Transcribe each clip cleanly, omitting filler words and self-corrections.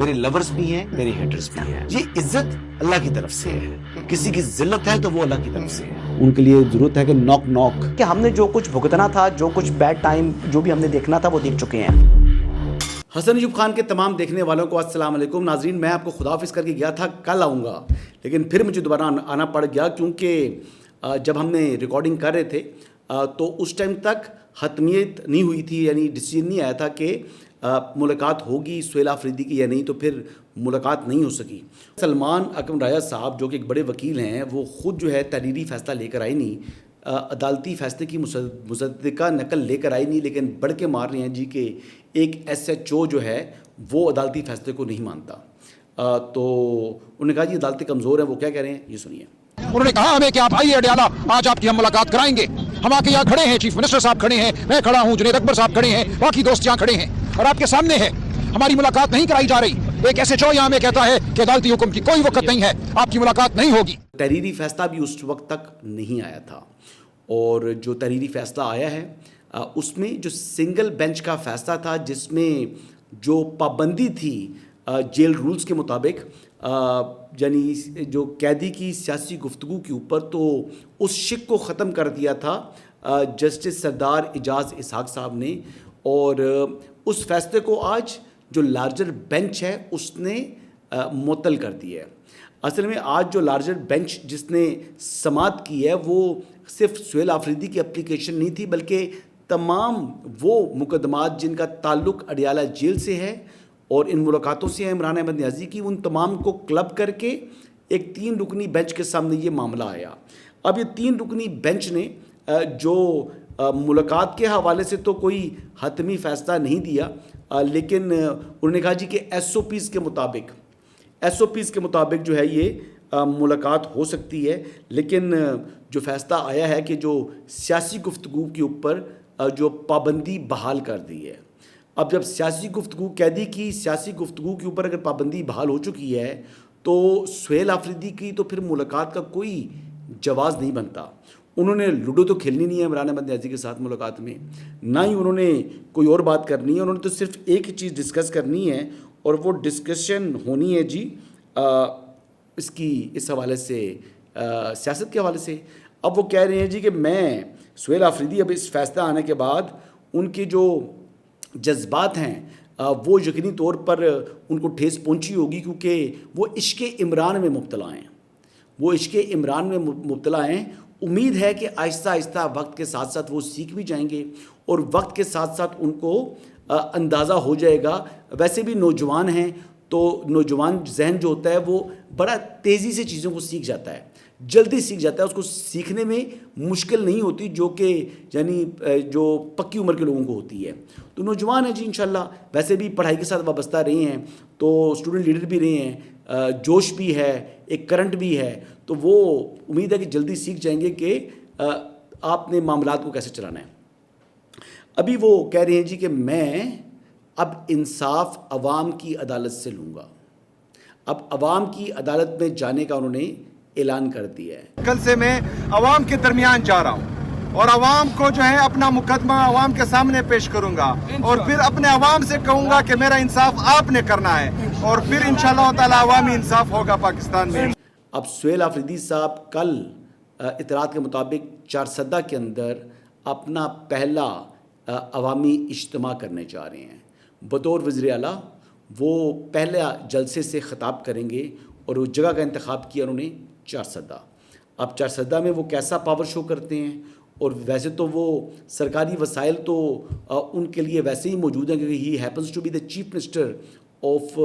میرے لورز بھی ہیں، میرے ہیٹرز بھی ہیں. یہ عزت اللہ کی طرف سے ہے. کسی کی ذلت ہے تو وہ اللہ کی طرف سے ہے. ان کے لیے ضرورت ہے کہ نوک نوک کہ ہم نے جو کچھ بھگتنا تھا، جو کچھ بیڈ ٹائم جو بھی ہم نے دیکھنا تھا وہ دیکھ چکے ہیں. حسن ایوب خان کے تمام دیکھنے والوں کو السلام علیکم. ناظرین، میں آپ کو خداحافظ کر کے گیا تھا کل آؤں گا، لیکن پھر مجھے دوبارہ آنا پڑ گیا کیونکہ جب ہم نے ریکارڈنگ کر رہے تھے تو اس ٹائم تک حتمیت نہیں ہوئی تھی، یعنی ڈیسیجن نہیں آیا تھا کہ ملاقات ہوگی سہیل آفریدی کی یا نہیں، تو پھر ملاقات نہیں ہو سکی. سلمان اکرم راجہ صاحب جو کہ ایک بڑے وکیل ہیں، وہ خود جو ہے تحریری فیصلہ لے کر آئے نہیں، عدالتی فیصلے کی مصدقہ نقل لے کر آئی نہیں، لیکن بڑھ کے مار رہے ہیں جی کہ ایک SHO جو ہے وہ عدالتی فیصلے کو نہیں مانتا. تو انہوں نے کہا جی عدالتیں کمزور ہیں. وہ کیا کہہ رہے ہیں یہ سنیے. انہوں نے کہا ہمیں کہ آپ آئیے اڈیالہ، آج آپ کی ہم ملاقات کرائیں گے. ہم آ کے یہاں کھڑے ہیں، چیف منسٹر صاحب کھڑے ہیں، میں کھڑا ہوں، جنید اکبر صاحب کھڑے ہیں، باقی دوست یہاں کھڑے ہیں اور آپ کے سامنے ہے ہماری ملاقات نہیں کرائی جا رہی. ایک SHO یہاں میں کہتا ہے کہ عدالتی حکم کی کوئی وقت نہیں ہے، آپ کی ملاقات نہیں ہوگی. تحریری فیصلہ بھی اس وقت تک نہیں آیا تھا، اور جو تحریری فیصلہ آیا ہے اس میں جو سنگل بینچ کا فیصلہ تھا، جس میں جو پابندی تھی جیل رولز کے مطابق، یعنی جو قیدی کی سیاسی گفتگو کے اوپر، تو اس شک کو ختم کر دیا تھا جسٹس سردار اعجاز اسحاق صاحب نے. اور اس فیصلے کو آج جو لارجر بینچ ہے اس نے معطل کر دیا ہے. اصل میں آج جو لارجر بینچ جس نے سماعت کی ہے وہ صرف سہیل آفریدی کی اپلیکیشن نہیں تھی، بلکہ تمام وہ مقدمات جن کا تعلق اڈیالہ جیل سے ہے اور ان ملاقاتوں سے ہے عمران احمد نیازی کی، ان تمام کو کلب کر کے ایک 3 رکنی بینچ کے سامنے یہ معاملہ آیا. اب یہ 3 رکنی بینچ نے جو ملاقات کے حوالے سے تو کوئی حتمی فیصلہ نہیں دیا، لیکن انہوں نے کہا جی کہ SOPs کے مطابق جو ہے یہ ملاقات ہو سکتی ہے. لیکن جو فیصلہ آیا ہے کہ جو سیاسی گفتگو کے اوپر جو پابندی بحال کر دی ہے. اب جب سیاسی گفتگو، قیدی کی سیاسی گفتگو کے اوپر اگر پابندی بحال ہو چکی ہے تو سہیل آفریدی کی تو پھر ملاقات کا کوئی جواز نہیں بنتا. انہوں نے لوڈو تو کھیلنی نہیں ہے عمران احمد نیازی کے ساتھ ملاقات میں، نہ ہی انہوں نے کوئی اور بات کرنی ہے. انہوں نے تو صرف ایک ہی چیز ڈسکس کرنی ہے، اور وہ ڈسکشن ہونی ہے جی اس حوالے سے، سیاست کے حوالے سے. اب وہ کہہ رہے ہیں جی کہ میں سہیل آفریدی اب اس فیصلہ آنے کے بعد ان کے جو جذبات ہیں وہ یقینی طور پر ان کو ٹھیس پہنچی ہوگی، کیونکہ وہ عشق عمران میں مبتلا ہیں. امید ہے کہ آہستہ آہستہ وقت کے ساتھ ساتھ وہ سیکھ بھی جائیں گے، اور وقت کے ساتھ ساتھ ان کو اندازہ ہو جائے گا. ویسے بھی نوجوان ہیں، تو نوجوان ذہن جو ہوتا ہے وہ بڑا تیزی سے چیزوں کو سیکھ جاتا ہے، جلدی سیکھ جاتا ہے. اس کو سیکھنے میں مشکل نہیں ہوتی جو کہ یعنی جو پکی عمر کے لوگوں کو ہوتی ہے. تو نوجوان ہیں جی انشاءاللہ، ویسے بھی پڑھائی کے ساتھ وابستہ رہے ہیں، تو اسٹوڈنٹ لیڈر بھی رہے ہیں، جوش بھی ہے، ایک کرنٹ بھی ہے. تو وہ امید ہے کہ جلدی سیکھ جائیں گے کہ آپ نے معاملات کو کیسے چلانا ہے. ابھی وہ کہہ رہے ہیں جی کہ میں اب انصاف عوام کی عدالت سے لوں گا. اب عوام کی عدالت میں جانے کا انہوں نے اعلان کر دیا ہے. کل سے میں عوام کے درمیان جا رہا ہوں اور عوام کو جو ہے اپنا مقدمہ عوام کے سامنے پیش کروں گا، اور پھر اپنے عوام سے کہوں گا کہ میرا انصاف آپ نے کرنا ہے، اور پھر انشاءاللہ تعالی عوامی انصاف ہوگا پاکستان میں. اب سہیل آفریدی صاحب کل اطلاعات کے مطابق چارسدہ کے اندر اپنا پہلا عوامی اجتماع کرنے جا رہے ہیں بطور وزیر اعلیٰ. وہ پہلا جلسے سے خطاب کریں گے، اور اس جگہ کا انتخاب کیا انہوں نے چارسدہ. اب چارسدہ میں وہ کیسا پاور شو کرتے ہیں، اور ویسے تو وہ سرکاری وسائل تو ان کے لیے ویسے ہی موجود ہیں کیونکہ he happens to be the chief minister of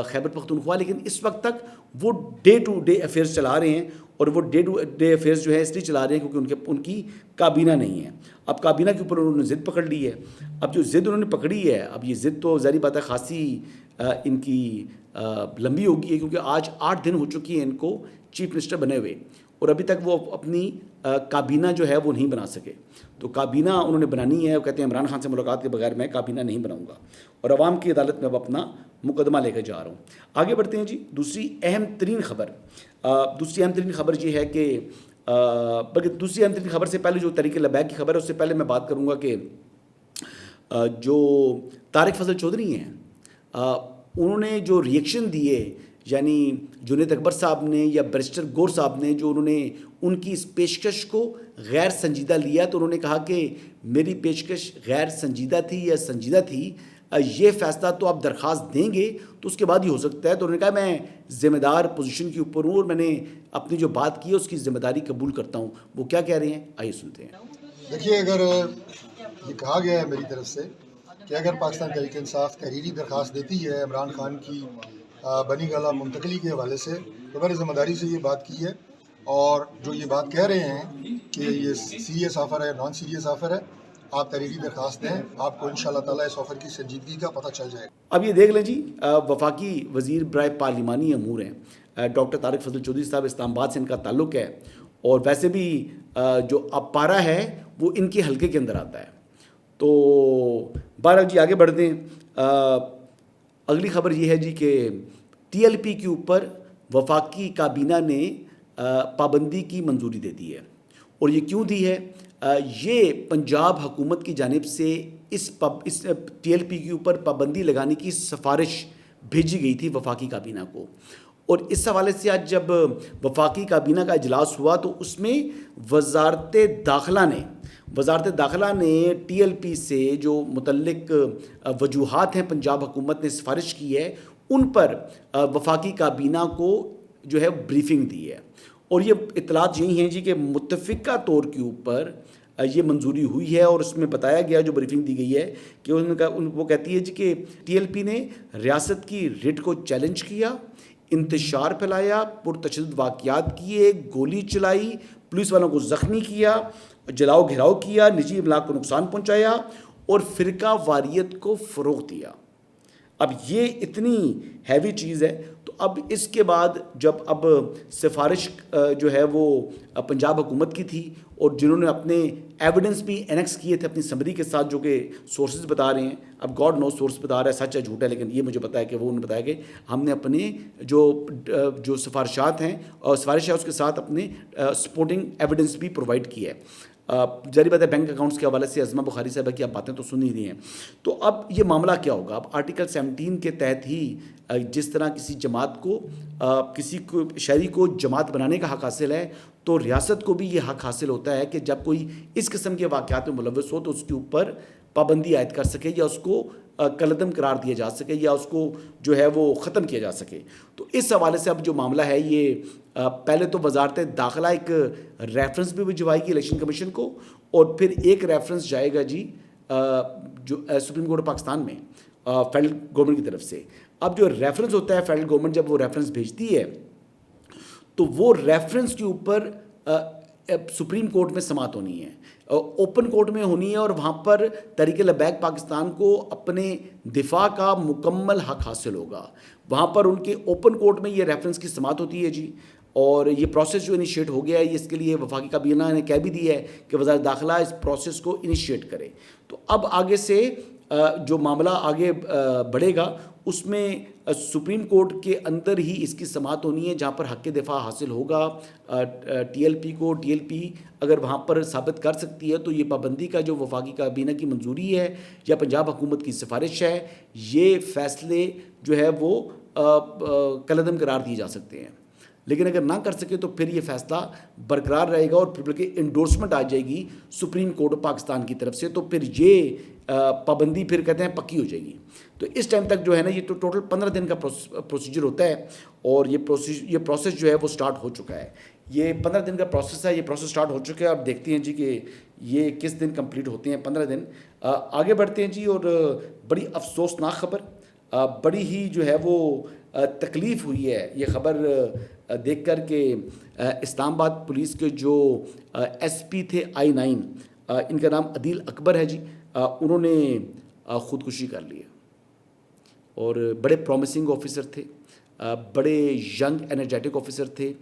Khyber Pakhtunkhwa, لیکن اس وقت تک وہ ڈے ٹو ڈے افیئرز چلا رہے ہیں. اور وہ ڈے ٹو ڈے افیئرز جو ہے اس لیے چلا رہے ہیں کیونکہ ان کی کابینہ نہیں ہے. اب کابینہ کے اوپر انہوں نے ضد پکڑ لی ہے. اب جو ضد انہوں نے پکڑی ہے، اب یہ ضد تو ظاہری بات ہے خاصی ان کی لمبی ہوگی ہے، کیونکہ آج 8 دن ہو چکی ہیں ان کو چیف منسٹر بنے ہوئے، اور ابھی تک وہ اپنی کابینہ جو ہے وہ نہیں بنا سکے. تو کابینہ انہوں نے بنانی ہے. وہ کہتے ہیں عمران خان سے ملاقات کے بغیر میں کابینہ نہیں بناؤں گا، اور عوام کی عدالت میں اب اپنا مقدمہ لے کے جا رہا ہوں. آگے بڑھتے ہیں جی. دوسری اہم ترین خبر یہ ہے کہ بلکہ دوسری اہم ترین خبر سے پہلے جو تحریک لبیک کی خبر ہے اس سے پہلے میں بات کروں گا کہ جو طارق فضل چودھری ہیں انہوں نے جو ریئیکشن دیے یعنی جنید اکبر صاحب نے یا بیرسٹر گور صاحب نے جو انہوں نے ان کی اس پیشکش کو غیر سنجیدہ لیا تو انہوں نے کہا کہ میری پیشکش غیر سنجیدہ تھی یا سنجیدہ تھی، یہ فیصلہ تو آپ درخواست دیں گے تو اس کے بعد ہی ہو سکتا ہے. تو انہوں نے کہا میں ذمہ دار پوزیشن کے اوپر ہوں اور میں نے اپنی جو بات کی ہے اس کی ذمہ داری قبول کرتا ہوں. وہ کیا کہہ رہے ہیں آئیے سنتے ہیں. دیکھیے، اگر یہ کہا گیا ہے میری طرف سے کہ اگر پاکستان تحریک انصاف تحریری درخواست دیتی ہے عمران خان کی بنی گالہ منتقلی کے حوالے سے تو میں نے ذمہ داری سے یہ بات کی ہے، اور جو یہ بات کہہ رہے ہیں کہ یہ سیریس آفر ہے نان سیریس آفر ہے، آپ تحریری درخواست دیں، آپ کو انشاءاللہ تعالیٰ اس آفر کی سنجیدگی کا پتہ چل جائے گا. اب یہ دیکھ لیں جی، وفاقی وزیر برائے پارلیمانی امور ہیں ڈاکٹر طارق فضل چودھری صاحب، اسلام آباد سے ان کا تعلق ہے، اور ویسے بھی جو اپارا ہے وہ ان کے حلقے کے اندر آتا ہے. تو بہرحال جی آگے بڑھتے ہیں. اگلی خبر یہ ہے جی کہ ٹی ایل پی کے اوپر وفاقی کابینہ نے پابندی کی منظوری دے دی ہے. اور یہ کیوں دی ہے؟ یہ پنجاب حکومت کی جانب سے اس ٹی ایل پی کے اوپر پابندی لگانے کی سفارش بھیجی گئی تھی وفاقی کابینہ کو. اور اس حوالے سے آج جب وفاقی کابینہ کا اجلاس ہوا تو اس میں وزارت داخلہ نے ٹی ایل پی سے جو متعلق وجوہات ہیں پنجاب حکومت نے سفارش کی ہے ان پر وفاقی کابینہ کو جو ہے بریفنگ دی ہے. اور یہ اطلاعات یہی ہیں جی کہ متفقہ طور کے اوپر یہ منظوری ہوئی ہے، اور اس میں بتایا گیا جو بریفنگ دی گئی ہے کہ وہ کہتی ہے جی کہ ٹی ایل پی نے ریاست کی ریٹ کو چیلنج کیا، انتشار پھیلایا، پرتشدد واقعات کیے، گولی چلائی، پولیس والوں کو زخمی کیا، جلاؤ گھیراؤ کیا، نجی املاک کو نقصان پہنچایا اور فرقہ واریت کو فروغ دیا. اب یہ اتنی ہیوی چیز ہے. تو اب اس کے بعد جب اب سفارش جو ہے وہ پنجاب حکومت کی تھی اور جنہوں نے اپنے ایویڈنس بھی انیکس کیے تھے اپنی سمری کے ساتھ جو کہ سورسز بتا رہے ہیں، اب گاڈ نو سورس بتا رہا ہے سچ ہے جھوٹ ہے، لیکن یہ مجھے پتا ہے کہ وہ انہوں نے بتایا کہ ہم نے اپنے جو سفارشات ہیں اور سفارش ہے اس کے ساتھ اپنے سپورٹنگ ایویڈنس بھی پرووائڈ کی ہے. ظاہر بات ہے بینک اکاؤنٹس کے حوالے سے عظمہ بخاری صاحبہ کی آپ باتیں تو سن ہی رہی ہیں. تو اب یہ معاملہ کیا ہوگا؟ اب آرٹیکل 17 کے تحت ہی جس طرح کسی جماعت کو کسی کو شہری کو جماعت بنانے کا حق حاصل ہے تو ریاست کو بھی یہ حق حاصل ہوتا ہے کہ جب کوئی اس قسم کے واقعات میں ملوث ہو تو اس کے اوپر پابندی عائد کر سکے یا اس کو کالعدم قرار دیا جا سکے یا اس کو جو ہے وہ ختم کیا جا سکے. تو اس حوالے سے اب جو معاملہ ہے یہ پہلے تو وزارت داخلہ ایک ریفرنس بھی بھجوائے گی الیکشن کمیشن کو، اور پھر ایک ریفرنس جائے گا جی جو سپریم کورٹ پاکستان میں فیڈرل گورنمنٹ کی طرف سے. اب جو ریفرنس ہوتا ہے فیڈرل گورنمنٹ جب وہ ریفرنس بھیجتی ہے تو وہ ریفرنس کے اوپر سپریم کورٹ میں سماعت ہونی ہے، اوپن کورٹ میں ہونی ہے، اور وہاں پر تحریک لبیک پاکستان کو اپنے دفاع کا مکمل حق حاصل ہوگا. وہاں پر ان کے اوپن کورٹ میں یہ ریفرنس کی سماعت ہوتی ہے جی. اور یہ پروسیس جو انیشیٹ ہو گیا ہے اس کے لیے وفاقی کابینہ نے کہہ بھی دی ہے کہ وزارت داخلہ اس پروسیس کو انیشیٹ کرے. تو اب آگے سے جو معاملہ آگے بڑھے گا اس میں سپریم کورٹ کے اندر ہی اس کی سماعت ہونی ہے جہاں پر حق دفاع حاصل ہوگا ٹی ایل پی کو. ٹی ایل پی اگر وہاں پر ثابت کر سکتی ہے تو یہ پابندی کا جو وفاقی کابینہ کی منظوری ہے یا پنجاب حکومت کی سفارش ہے، یہ فیصلے جو ہے وہ کالعدم قرار دیے جا سکتے ہیں. لیکن اگر نہ کر سکے تو پھر یہ فیصلہ برقرار رہے گا اور پھر بلکہ انڈورسمنٹ آ جائے گی سپریم کورٹ پاکستان کی طرف سے، تو پھر یہ پابندی پھر کہتے ہیں پکی ہو جائے گی. تو اس ٹائم تک جو ہے نا یہ تو ٹوٹل 15 دن کا پروسیجر ہوتا ہے، اور یہ پروسیس جو ہے وہ سٹارٹ ہو چکا ہے. یہ 15 دن کا پروسیس ہے، یہ پروسیس سٹارٹ ہو چکا ہے. آپ دیکھتے ہیں جی کہ یہ کس دن کمپلیٹ ہوتے ہیں 15 دن. آگے بڑھتے ہیں جی. اور بڑی افسوسناک خبر، بڑی ہی جو ہے وہ تکلیف ہوئی ہے یہ خبر دیکھ کر کہ اسلام آباد پولیس کے جو ایس پی تھے I9، ان کا نام عدیل اکبر ہے جی، انہوں نے خودکشی کر لی ہے. اور بڑے پرومسنگ آفیسر تھے، بڑے ینگ انرجیٹک آفیسر تھے.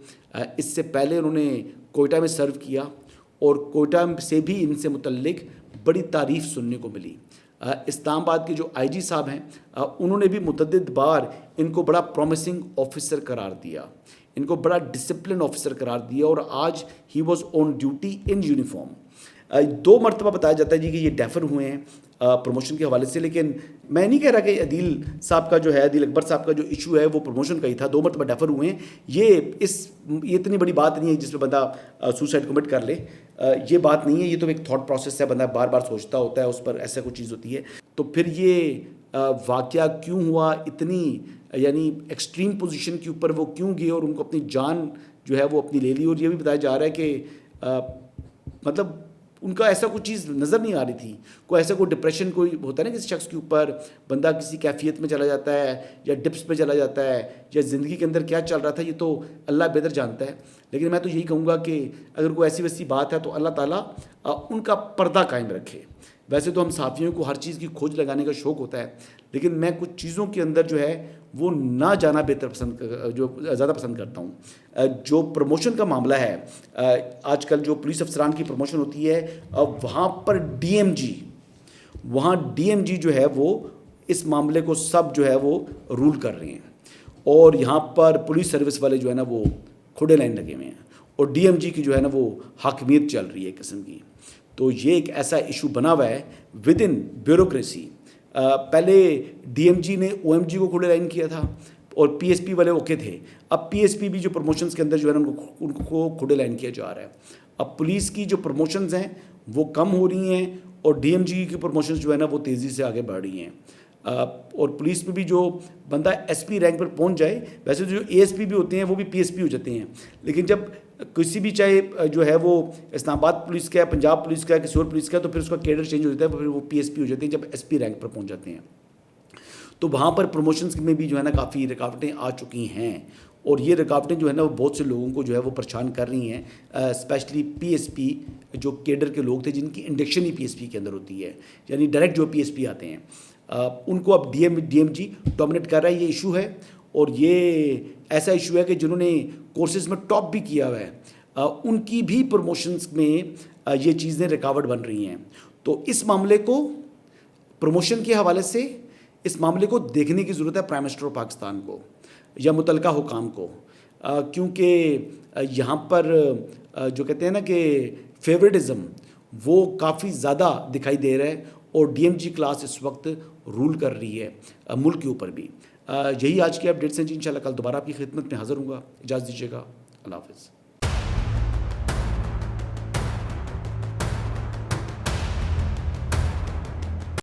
اس سے پہلے انہوں نے کوئٹہ میں سرو کیا اور کوئٹہ سے بھی ان سے متعلق بڑی تعریف سننے کو ملی. اسلام آباد کے جو آئی جی صاحب ہیں انہوں نے بھی متعدد بار ان کو بڑا پرومسنگ آفیسر قرار دیا، ان کو بڑا ڈسپلن آفیسر قرار دیا، اور آج he was on duty in uniform. 2 مرتبہ بتایا جاتا ہے جی کہ یہ ڈیفر ہوئے ہیں. پروموشن کے حوالے سے. لیکن میں نہیں کہہ رہا کہ عدیل صاحب کا جو ہے, عدیل اکبر صاحب کا جو ایشو ہے وہ پروموشن کا ہی تھا. 2 مرتبہ ڈیفر ہوئے ہیں. یہ اتنی بڑی بات نہیں ہے جس پہ بندہ سوسائڈ کمٹ کر لے. یہ بات نہیں ہے, یہ تو ایک تھاٹ پروسیس ہے, بندہ بار بار سوچتا ہوتا ہے, اس پر ایسا کوئی چیز ہوتی ہے. تو پھر یہ واقعہ کیوں ہوا, اتنی یعنی ایکسٹریم پوزیشن کے اوپر وہ کیوں گئے اور ان کو اپنی جان جو ہے وہ اپنی لے لی. اور یہ بھی بتایا جا رہا ہے کہ مطلب ان کا ایسا کوئی چیز نظر نہیں آ رہی تھی, کوئی ایسا کوئی ڈپریشن کوئی ہوتا ہے نا کسی شخص کے اوپر, بندہ کسی کیفیت میں چلا جاتا ہے یا ڈپس پہ چلا جاتا ہے, یا زندگی کے اندر کیا چل رہا تھا یہ تو اللہ بہتر جانتا ہے. لیکن میں تو یہی کہوں گا کہ اگر کوئی ایسی ویسی بات ہے تو اللہ تعالیٰ ان کا پردہ قائم رکھے. ویسے تو ہم صحافیوں کو ہر چیز کی کھوج لگانے کا شوق ہوتا ہے, لیکن میں کچھ چیزوں کے اندر جو ہے وہ نہ جانا زیادہ پسند کرتا ہوں. جو پروموشن کا معاملہ ہے, آج کل جو پولیس افسران کی پروموشن ہوتی ہے, وہاں پر ڈی ایم جی جو ہے وہ اس معاملے کو سب جو ہے وہ رول کر رہے ہیں, اور یہاں پر پولیس سروس والے جو ہے نا وہ کھڑے لائن لگے ہوئے ہیں, اور ڈی ایم جی کی جو ہے نا وہ حاکمیت چل رہی ہے ایک قسم کی. تو یہ ایک ایسا ایشو بنا ہوا ہے ود ان بیوروکریسی. پہلے ڈی ایم جی نے او ایم جی کو کھڑے لائن کیا تھا اور پی ایس پی والے اوکے تھے. اب پی ایس پی بھی جو پروموشنز کے اندر جو ہے نا ان کو کھڑے لائن کیا جا رہا ہے. اب پولیس کی جو پروموشنز ہیں وہ کم ہو رہی ہیں, اور ڈی ایم جی کی پروموشنز جو ہے نا وہ تیزی سے آگے بڑھ رہی ہیں. اور پولیس میں بھی جو بندہ ایس پی رینک پر پہنچ جائے, ویسے تو جو اے ایس پی بھی ہوتے ہیں وہ بھی پی ایس پی ہو جاتے ہیں, لیکن جب کسی بھی چاہے جو ہے وہ اسلام آباد پولیس کا ہے, پنجاب پولیس کا ہے, کسی اور پولیس کا ہے, تو پھر اس کا کیڈر چینج ہو جاتا ہے, پھر وہ پی ایس پی ہو جاتے ہیں جب ایس پی رینک پر پہنچ جاتے ہیں. تو وہاں پر پروموشنز میں بھی جو ہے نا کافی رکاوٹیں آ چکی ہیں, اور یہ رکاوٹیں جو ہے نا وہ بہت سے لوگوں کو جو ہے وہ پریشان کر رہی ہیں, اسپیشلی پی ایس پی جو کیڈر کے لوگ تھے جن کی انڈکشن ہی پی ایس پی کے اندر ہوتی ہے, یعنی ڈائریکٹ جو پی ایس پی آتے ہیں, ان کو اب ڈی ایم جی ڈومینیٹ کر رہا ہے. یہ ایشو ہے, اور یہ ایسا ایشو ہے کہ جنہوں نے کورسز میں ٹاپ بھی کیا ہوا ہے ان کی بھی پروموشنز میں یہ چیزیں رکاوٹ بن رہی ہیں. تو اس معاملے کو پروموشن کے حوالے سے اس معاملے کو دیکھنے کی ضرورت ہے پرائم منسٹر آف پاکستان کو یا متعلقہ حکام کو, کیونکہ یہاں پر جو کہتے ہیں نا کہ فیورٹزم وہ کافی زیادہ دکھائی دے رہا ہے, اور ڈی ایم جی کلاس اس وقت رول کر رہی ہے ملک کے اوپر بھی. یہی آج کی اپڈیٹس ہیں جی. انشاءاللہ کل دوبارہ آپ کی خدمت میں حاضر ہوں گا. اجازت دیجیے گا. اللہ حافظ.